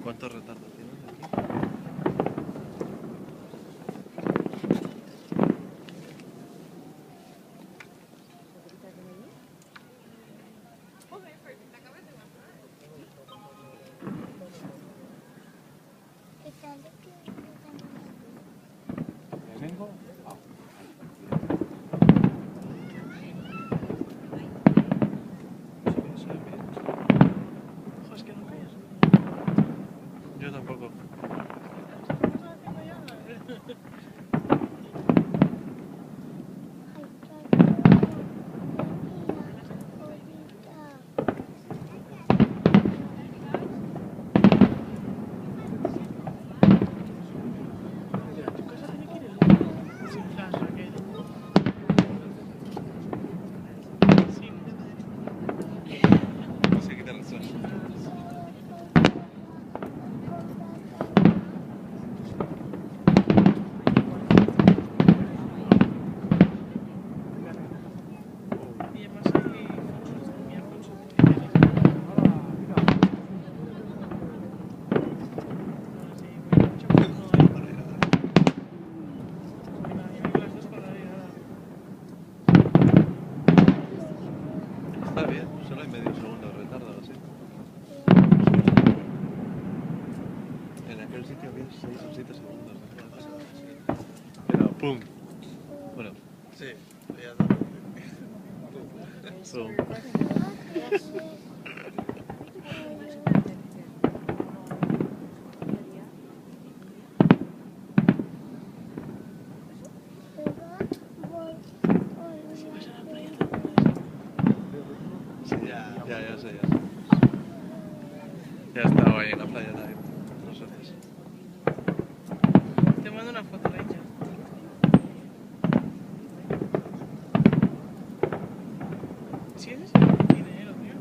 ¿Cuántos retardos tienes aquí? Vengo. Es que no callas. Yo tampoco. Se quita el sol. Está bien, solo hay medio segundo de retardo, así. En aquel sitio había 6 o 7 segundos. Pero ¡pum! Bueno, sí, ya está. ¡Pum! Sí, ya sé, ya sé. Ya he estado ahí en la playa también, 2 veces. Te mando una foto, Rachel. ¿Sí es eso? Tiene lo tío.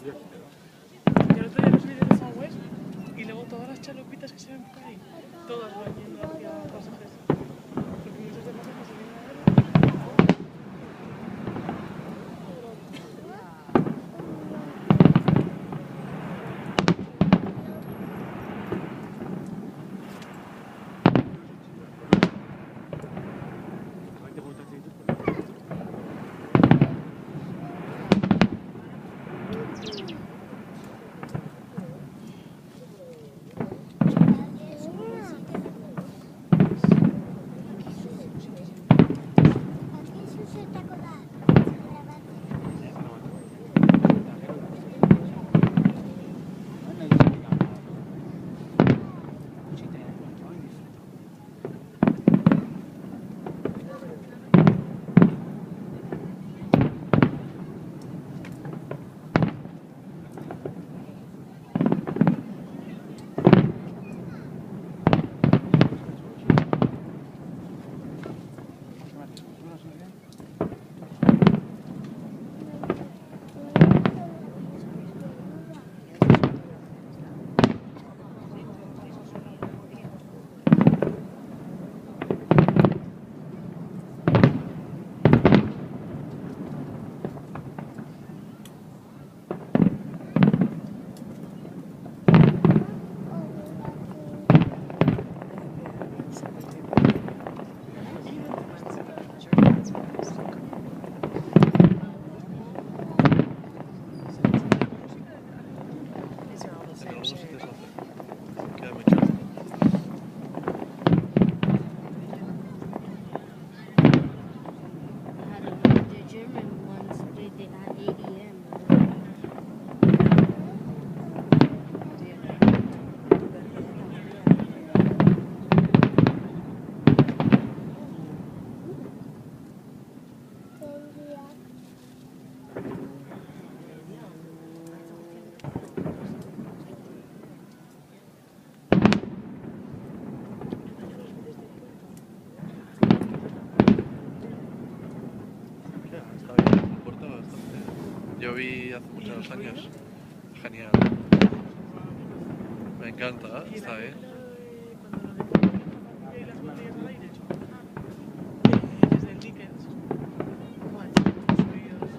Yo el otro día los vídeos de Southwest y luego todas las chalupitas que se ven por ahí, todas van yendo hacia pasajes. Porque muchos de pasajes se vienen a ver. yo vi hace muchos años. Genial. Me encanta, Y está bien. cuando lo de y las botellas al aire, desde el Dickens, guay, subidos.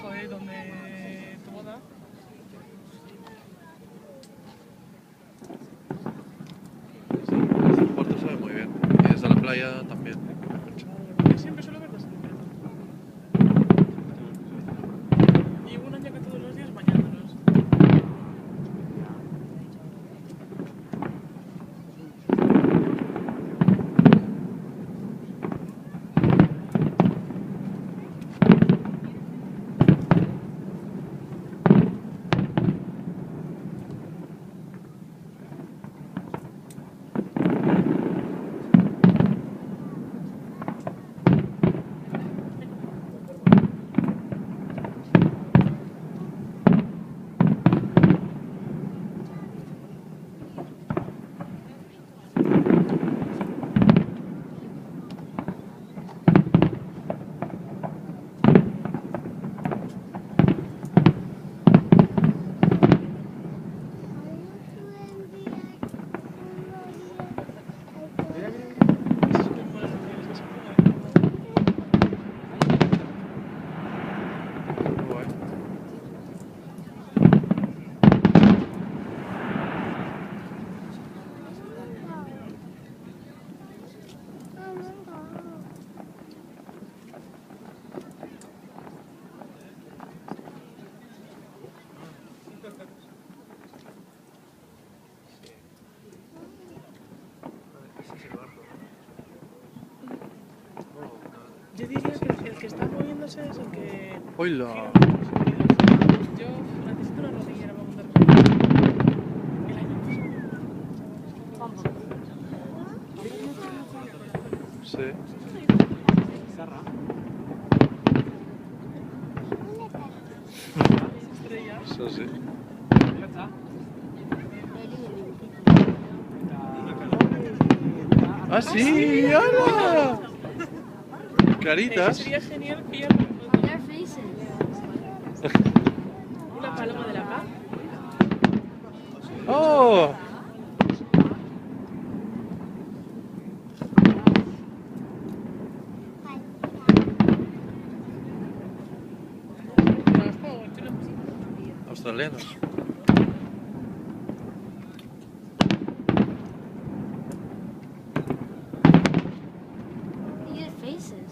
Joder, donde tu boda. El puerto sabe muy bien. Y desde la playa también. Yo siempre suelo ver desde el Dickens. Y hubo un año que todos los días bañándonos. Eso es lo malo, que se juega. Guay. Yo diría que el que está moviéndose es el que ¡Hola! gira por los sentidos. Yo necesito una rodillera para montar el año pasado. Sí. Estrella. Eso sí. ¡Ah, sí! ¡Hola! Caritas. Sería genial pillar una paloma de la paz. ¡Oh! Australianos. Your faces.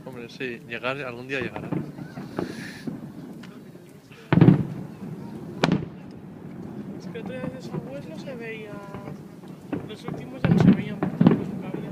Hombre, sí, llegar, algún día llegará. Es que otras veces abuelos no se veía. Los últimos ya no se veían por todo lo que había.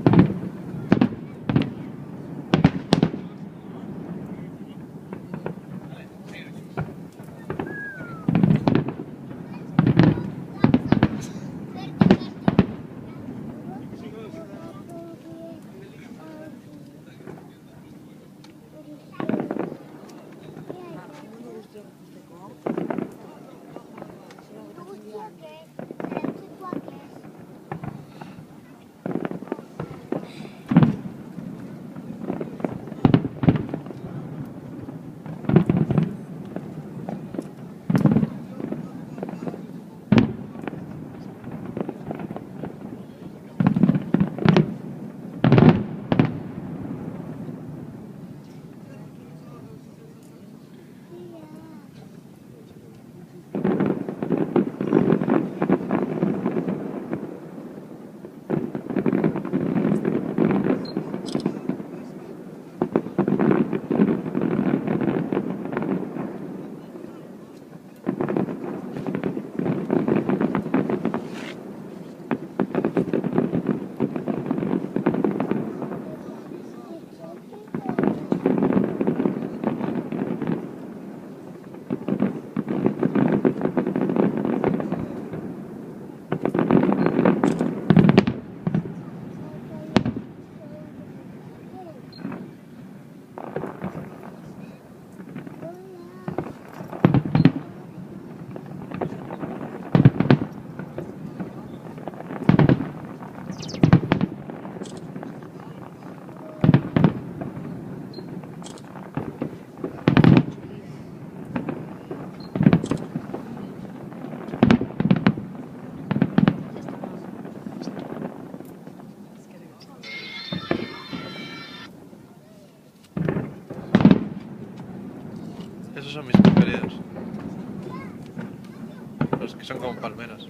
Esos son mis preferidos. Los que son como palmeras.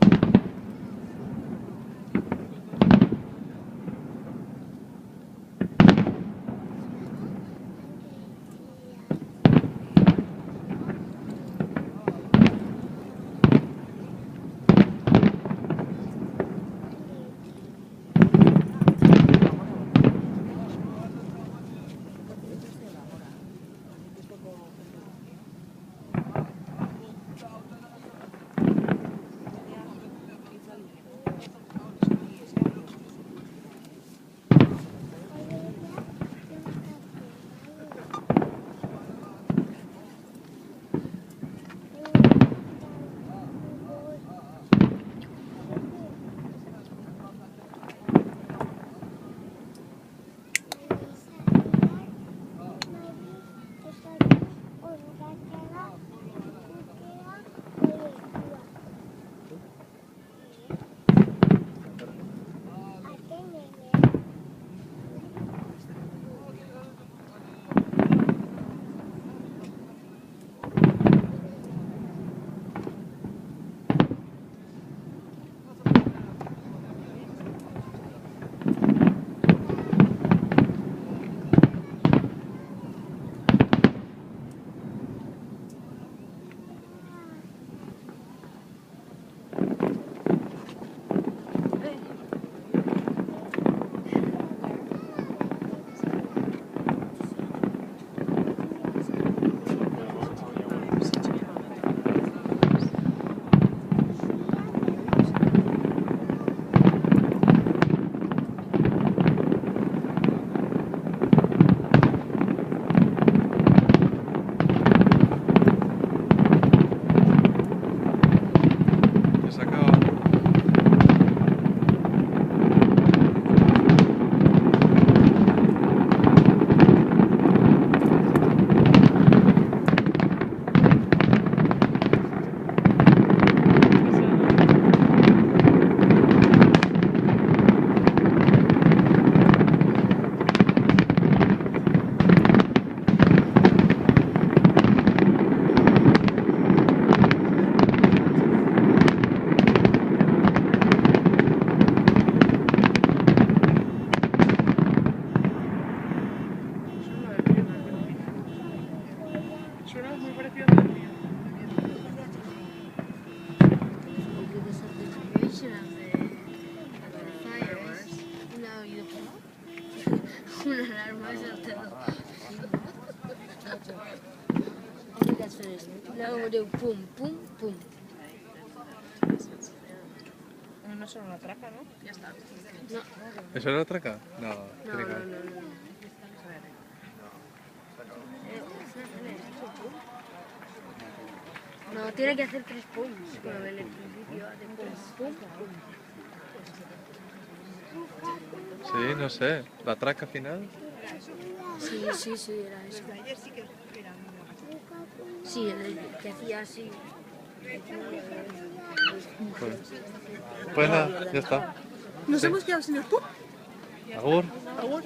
Suena muy parecido al del mío. Una alarma saltando. Luego de pum, pum, pum. No es solo una traca, ¿no? Ya está. No, ¿Eso era traca? No, no, tiene que no, haber. no. No, tiene que hacer 3 pums. Como en el principio hace pum, pum, pum. Sí, no sé. ¿La traca final? Sí, era eso. Sí, el que hacía así. Pues nada, ya está. Nos Sí. hemos quedado sin el pum. Agur. Agur.